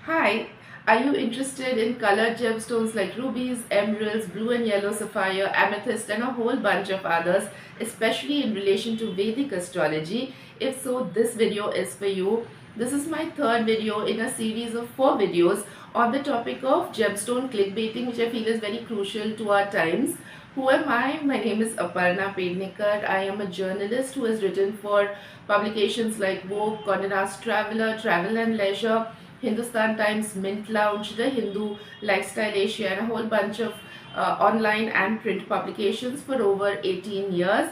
Hi, are you interested in colored gemstones like rubies, emeralds, blue and yellow sapphire, amethyst, and a whole bunch of others, especially in relation to Vedic astrology? If so, this video is for you. This is my third video in a series of 4 videos on the topic of gemstone clickbaiting, which I feel is very crucial to our times. Who am I? My name is Aparna Pednekar. I am a journalist who has written for publications like Vogue, Condé Nast Traveler, Travel and Leisure, Hindustan Times, Mint Lounge, The Hindu, Lifestyle Asia, and a whole bunch of online and print publications for over 18 years.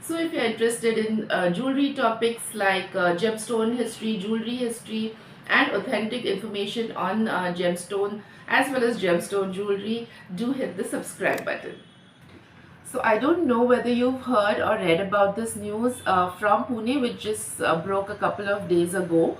So if you're interested in jewelry topics like gemstone history, jewelry history, and authentic information on gemstone as well as gemstone jewelry, do hit the subscribe button. So I don't know whether you've heard or read about this news from Pune, which just broke a couple of days ago,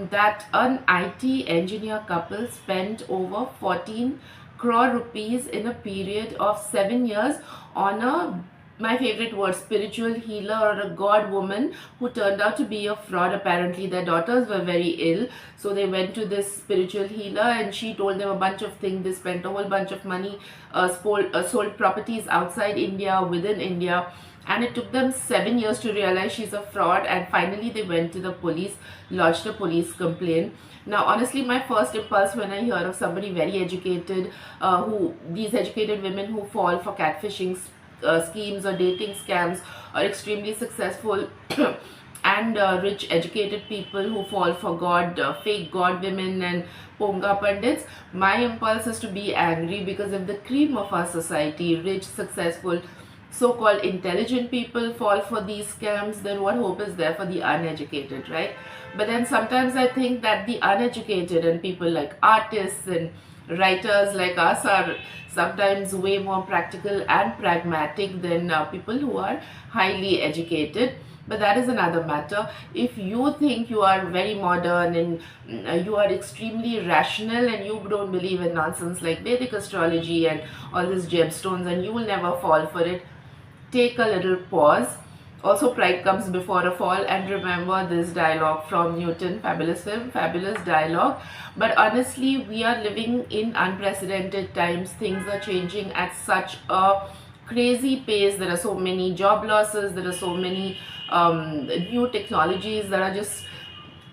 that an IT engineer couple spent over 14 crore rupees in a period of 7 years on a, my favorite word, spiritual healer or a god woman who turned out to be a fraud. Apparently their daughters were very ill, so they went to this spiritual healer and she told them a bunch of things. They spent a whole bunch of money, sold properties outside India, within India, and it took them 7 years to realize she's a fraud. And finally they went to the police, lodged a police complaint. Now honestly, my first impulse when I hear of somebody very educated, these educated women who fall for catfishing schemes or dating scams, or extremely successful and rich educated people who fall for fake god women and ponga pandits, my impulse is to be angry, because if the cream of our society, rich, successful, so-called intelligent people fall for these scams, then what hope is there for the uneducated, right? But then sometimes I think that the uneducated and people like artists and writers like us are sometimes way more practical and pragmatic than people who are highly educated. But that is another matter. If you think you are very modern and you are extremely rational and you don't believe in nonsense like Vedic astrology and all these gemstones, and you will never fall for it, take a little pause. Also, pride comes before a fall, and remember this dialogue from Newton, fabulous film, fabulous dialogue. But honestly, we are living in unprecedented times. Things are changing at such a crazy pace. There are so many job losses, there are so many new technologies that are just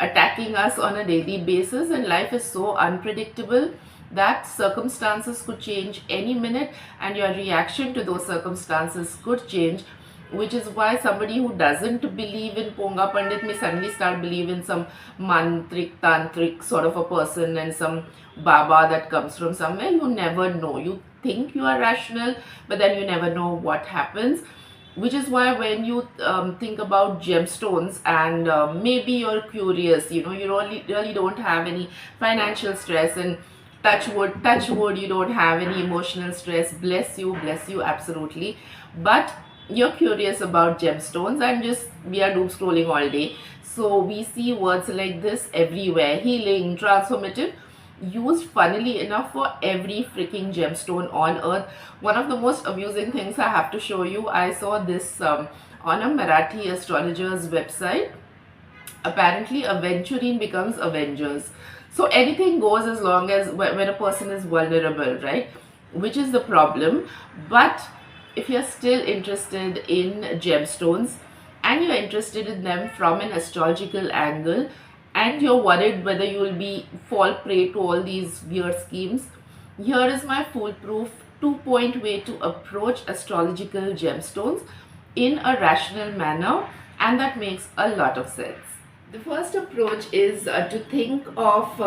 attacking us on a daily basis, and life is so unpredictable that circumstances could change any minute and your reaction to those circumstances could change, which is why somebody who doesn't believe in Ponga Pandit may suddenly start believing some mantrik, tantric sort of a person and some Baba that comes from somewhere. You never know. You think you are rational, but then you never know what happens. Which is why when you think about gemstones and maybe you're curious, you really don't have any financial stress, and touch wood, you don't have any emotional stress, bless you absolutely, but you're curious about gemstones, and just we are doom scrolling all day, so we see words like this everywhere: healing, transformative, used funnily enough for every freaking gemstone on earth. One of the most amusing things I have to show you, I saw this on a Marathi astrologer's website. Apparently aventurine becomes avengers, so anything goes as long as when a person is vulnerable, right? Which is the problem. But if you're still interested in gemstones and you're interested in them from an astrological angle, and you're worried whether you will be fall prey to all these weird schemes, here is my foolproof 2-point way to approach astrological gemstones in a rational manner, and that makes a lot of sense. The first approach is to think of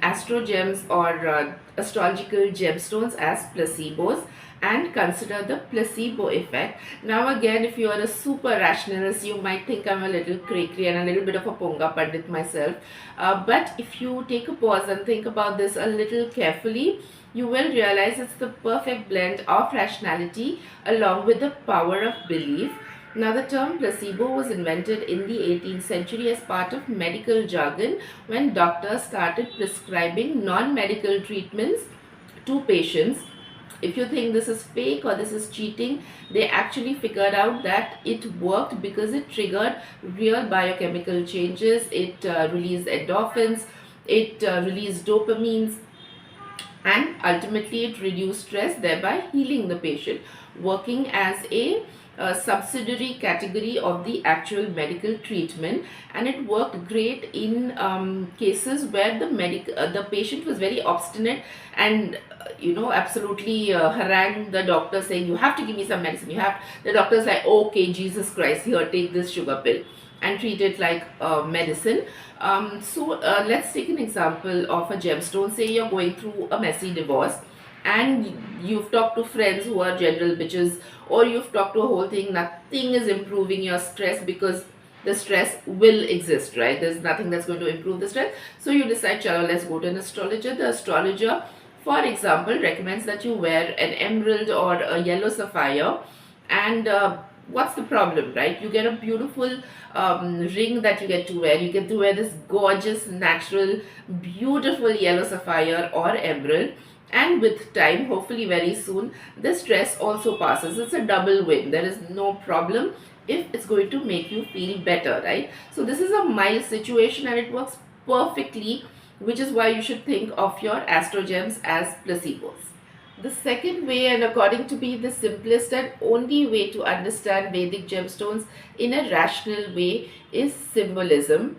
astro gems or astrological gemstones as placebos, and consider the placebo effect. Now again, if you are a super rationalist, you might think I'm a little cray-cray and a little bit of a Ponga Pandit myself. But if you take a pause and think about this a little carefully, you will realize it's the perfect blend of rationality along with the power of belief. Now, the term placebo was invented in the 18th century as part of medical jargon when doctors started prescribing non-medical treatments to patients. If you think this is fake or this is cheating, they actually figured out that it worked because it triggered real biochemical changes. It released endorphins, it releases dopamines, and ultimately it reduced stress, thereby healing the patient, working as a subsidiary category of the actual medical treatment. And it worked great in cases where the patient was very obstinate and absolutely harangued the doctor saying, you have to give me some medicine, the doctor's like, okay, Jesus Christ, here, take this sugar pill, and treat it like medicine. Let's take an example of a gemstone. Say you're going through a messy divorce and you've talked to friends who are general bitches, or you've talked to a whole thing, nothing is improving your stress, because the stress will exist, right? There's nothing that's going to improve the stress. So you decide, chalo, let's go to an astrologer. The astrologer, for example, recommends that you wear an emerald or a yellow sapphire. And what's the problem, right? You get a beautiful ring that you get to wear. You get to wear this gorgeous, natural, beautiful yellow sapphire or emerald. And with time, hopefully very soon, the stress also passes. It's a double win. There is no problem if it's going to make you feel better, right? So this is a mild situation and it works perfectly, which is why you should think of your astro gems as placebos. The second way, and according to me the simplest and only way to understand Vedic gemstones in a rational way, is symbolism.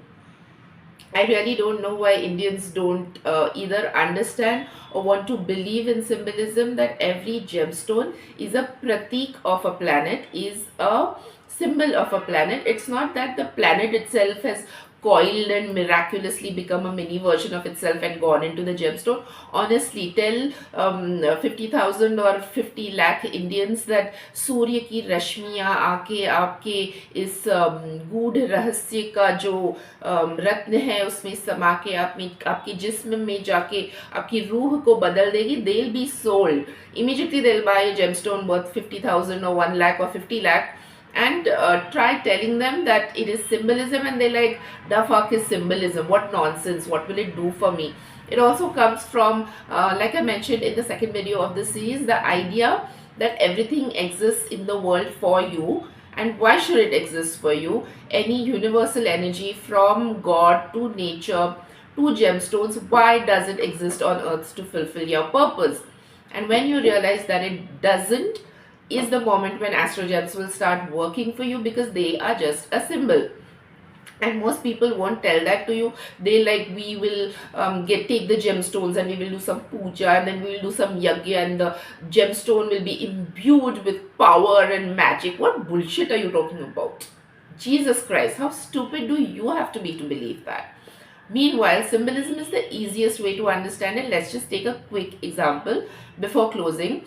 I really don't know why Indians don't either understand or want to believe in symbolism, that every gemstone is a pratik of a planet, is a symbol of a planet. It's not that the planet itself has coiled and miraculously become a mini version of itself and gone into the gemstone. Honestly, tell 50,000 or 50 lakh Indians that सूर्य की रश्मियाँ आके आपके इस गूढ़ रहस्य का जो रत्न है उसमें समा के आपके जिस्म में जाके आपकी रूह को बदल देगी. They'll be sold immediately. They'll buy a gemstone worth 50,000 or 1 lakh or 50 lakh, and try telling them that it is symbolism, and they like, the fuck is symbolism, what nonsense, what will it do for me? It also comes from like I mentioned in the second video of this series, the idea that everything exists in the world for you. And why should it exist for you? Any universal energy, from God to nature to gemstones, why does it exist on earth? To fulfill your purpose. And when you realize that it doesn't, is the moment when astro gems will start working for you, because they are just a symbol. And most people won't tell that to you. They like, we will take the gemstones and we will do some puja, and then we will do some yagya, and the gemstone will be imbued with power and magic. What bullshit are you talking about? Jesus Christ, how stupid do you have to be to believe that? Meanwhile, symbolism is the easiest way to understand it. Let's just take a quick example before closing.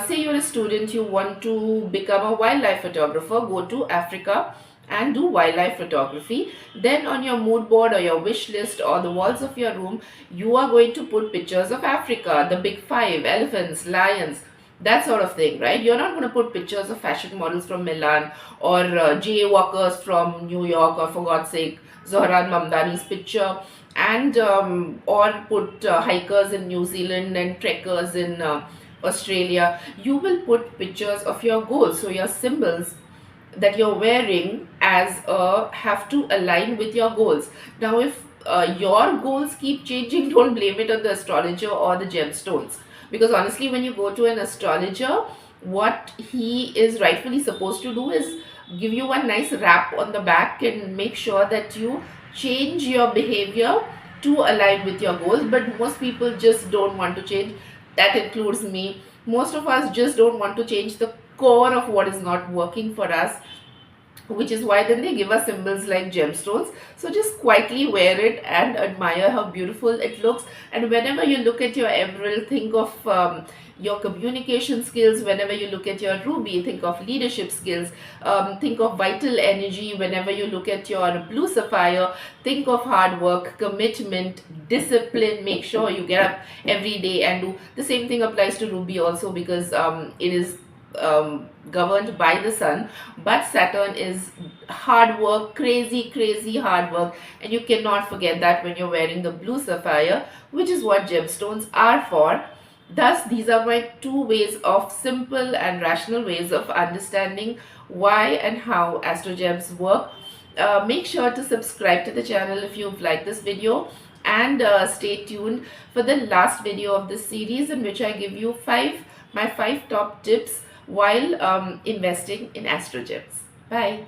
Say you're a student, you want to become a wildlife photographer, go to Africa and do wildlife photography. Then on your mood board or your wish list or the walls of your room, you are going to put pictures of Africa, the big five, elephants, lions, that sort of thing, right? You're not going to put pictures of fashion models from Milan, or jaywalkers from New York, or for God's sake, Zohran Mamdani's picture, and or put hikers in New Zealand and trekkers in Australia. You will put pictures of your goals, so your symbols that you're wearing as have to align with your goals. Now, if your goals keep changing, don't blame it on the astrologer or the gemstones, because honestly, when you go to an astrologer, what he is rightfully supposed to do is give you one nice rap on the back and make sure that you change your behavior to align with your goals. But most people just don't want to change. That includes me. Most of us just don't want to change the core of what is not working for us, which is why then they give us symbols like gemstones. So just quietly wear it and admire how beautiful it looks. And whenever you look at your emerald, think of your communication skills. Whenever you look at your ruby, think of leadership skills. Think of vital energy. Whenever you look at your blue sapphire, think of hard work, commitment, discipline. Make sure you get up every day and do. The same thing applies to ruby also, because it is governed by the sun, but Saturn is hard work, crazy hard work, and you cannot forget that when you're wearing the blue sapphire, which is what gemstones are for. Thus, these are my two ways of simple and rational ways of understanding why and how astro gems work. Make sure to subscribe to the channel if you've liked this video, and stay tuned for the last video of this series, in which I give you my five top tips while investing in Astro Gems. Bye.